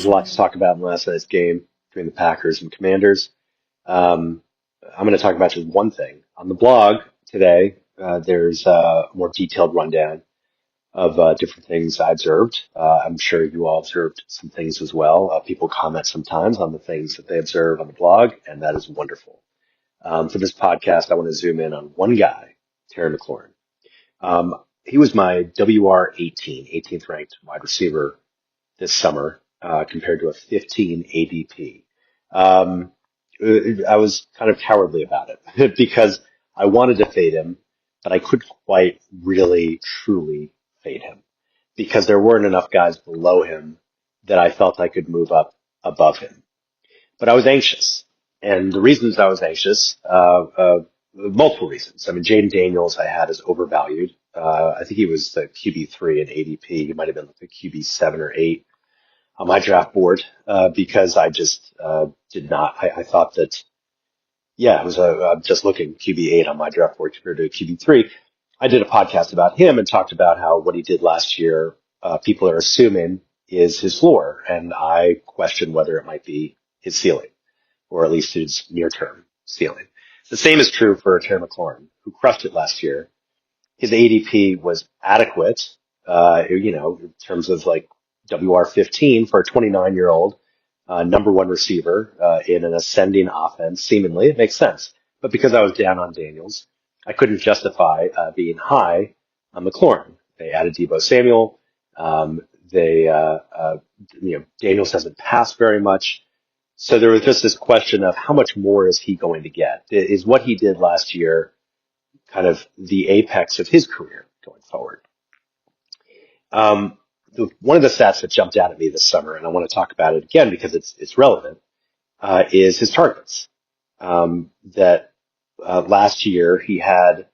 was a lot to talk about in last night's game between the Packers and Commanders. Um, I'm going to talk about just one thing. On the blog today, there's a more detailed rundown of different things I observed. I'm sure you all observed some things as well. People comment sometimes on the things that they observe on the blog, and that is wonderful. For this podcast, I want to zoom in on one guy, Terry McLaurin. He was my WR 18th ranked wide receiver this summer, compared to a 15 ADP. Um, I was kind of cowardly about it because I wanted to fade him, but I couldn't quite really truly fade him because there weren't enough guys below him that I felt I could move up above him. But I was anxious. And the reasons I was anxious, multiple reasons. I mean, Jaden Daniels I had as overvalued. I think he was the QB3 in ADP. He might have been like the QB7 or 8 on my draft board, because I just, did not, I thought that, yeah, it was I'm just looking QB8 on my draft board compared to a QB3. I did a podcast about him and talked about how what he did last year, people are assuming is his floor. And I question whether it might be his ceiling, or at least his near-term ceiling. The same is true for Terry McLaurin, who crushed it last year. His ADP was adequate, in terms of like WR 15 for a 29-year-old, number one receiver, in an ascending offense. Seemingly, it makes sense. But because I was down on Daniels, I couldn't justify, being high on McLaurin. They added Deebo Samuel. Daniels hasn't passed very much. So there was just this question of how much more is he going to get? Is what he did last year kind of the apex of his career going forward? One of the stats that jumped out at me this summer, and I want to talk about it again because it's relevant, is his targets. Last year he had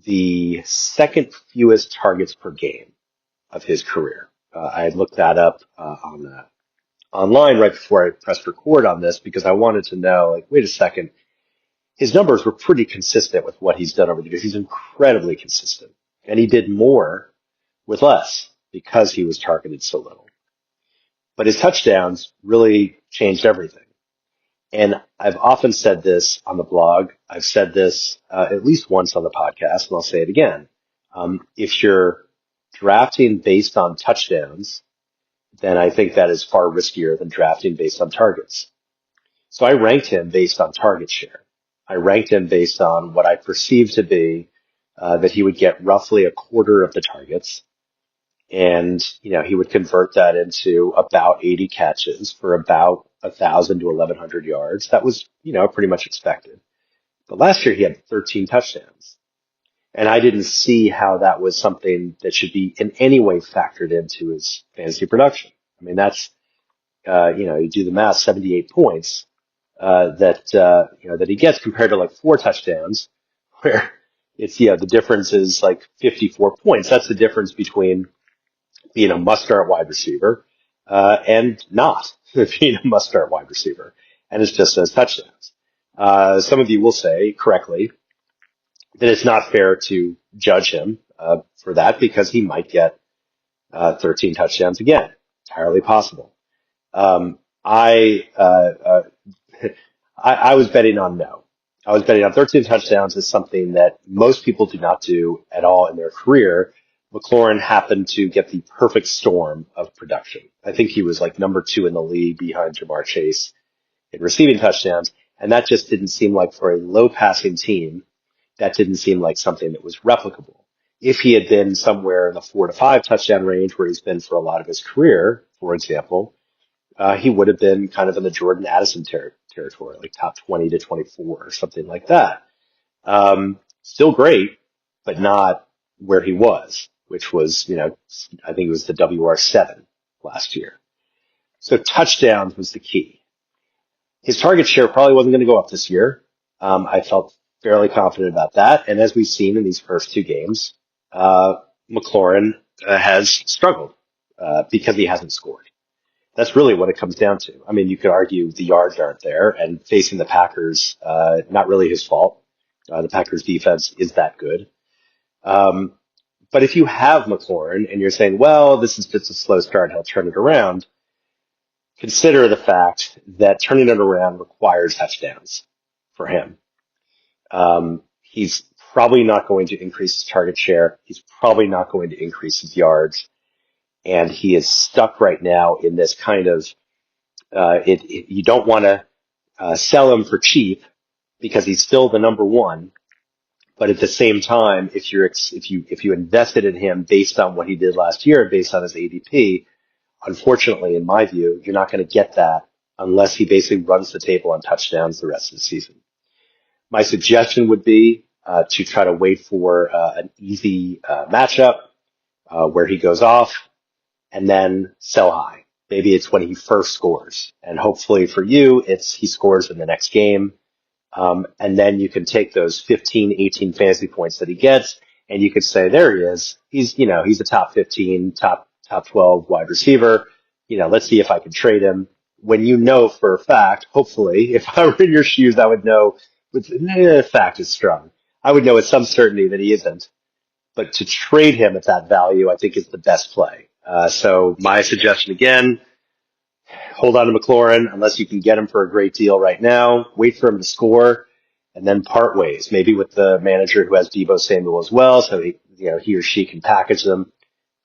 the second fewest targets per game of his career. I had looked that up online right before I pressed record on this because I wanted to know, like, wait a second, his numbers were pretty consistent with what he's done over the years. He's incredibly consistent, and he did more with less because he was targeted so little. But his touchdowns really changed everything. And I've often said this on the blog. I've said this at least once on the podcast, and I'll say it again. If you're drafting based on touchdowns, then I think that is far riskier than drafting based on targets. So I ranked him based on target share. I ranked him based on what I perceived to be that he would get roughly a quarter of the targets. And, he would convert that into about 80 catches for about 1,000 to 1,100 yards. That was, pretty much expected. But last year he had 13 touchdowns. And I didn't see how that was something that should be in any way factored into his fantasy production. I mean, that's, you do the math, 78 points, that he gets compared to like 4 touchdowns where it's, the difference is like 54 points. That's the difference between being a must-start wide receiver, and not being a must-start wide receiver. And it's just those touchdowns. Some of you will say correctly that it's not fair to judge him, for that because he might get, 13 touchdowns again. Entirely possible. I was betting on no. I was betting on 13 touchdowns is something that most people do not do at all in their career. McLaurin happened to get the perfect storm of production. I think he was like number 2 in the league behind Jamar Chase in receiving touchdowns. And that just didn't seem like, for a low passing team, that didn't seem like something that was replicable. If he had been somewhere in the 4 to 5 touchdown range where he's been for a lot of his career, for example, he would have been kind of in the Jordan Addison territory, like top 20 to 24 or something like that. Still great, but not where he was, which was, I think it was the WR7 last year. So touchdowns was the key. His target share probably wasn't going to go up this year. I felt fairly confident about that. And as we've seen in these first 2 games, McLaurin has struggled, because he hasn't scored. That's really what it comes down to. I mean, you could argue the yards aren't there, and facing the Packers, not really his fault. The Packers defense is that good. But if you have McLaurin and you're saying, well, this is just a slow start, he'll turn it around, consider the fact that turning it around requires touchdowns for him. He's probably not going to increase his target share. He's probably not going to increase his yards. And he is stuck right now in this kind of, you don't want to sell him for cheap because he's still the number one. But at the same time, if you invested in him based on what he did last year, based on his ADP, unfortunately, in my view, you're not going to get that unless he basically runs the table on touchdowns the rest of the season. My suggestion would be to try to wait for an easy matchup where he goes off and then sell high. Maybe it's when he first scores. And hopefully for you, it's he scores in the next game. And then you can take those 15, 18 fantasy points that he gets, and you could say, there he is. He's a top 15, top 12 wide receiver. Let's see if I can trade him. When you know for a fact, hopefully, if I were in your shoes, I would know fact is strong. I would know with some certainty that he isn't. But to trade him at that value, I think is the best play. So my suggestion again, hold on to McLaurin unless you can get him for a great deal right now. Wait for him to score and then part ways, maybe with the manager who has Deebo Samuel as well. So he or she can package them.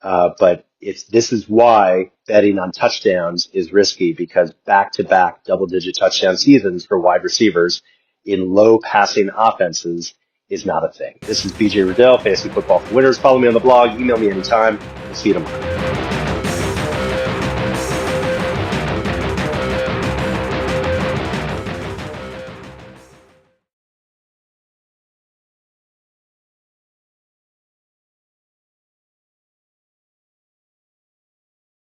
But this is why betting on touchdowns is risky, because back-to-back double-digit touchdown seasons for wide receivers in low passing offenses is not a thing. This is BJ Riddell, Fantasy Football for Winners. Follow me on the blog. Email me anytime. We'll see you tomorrow.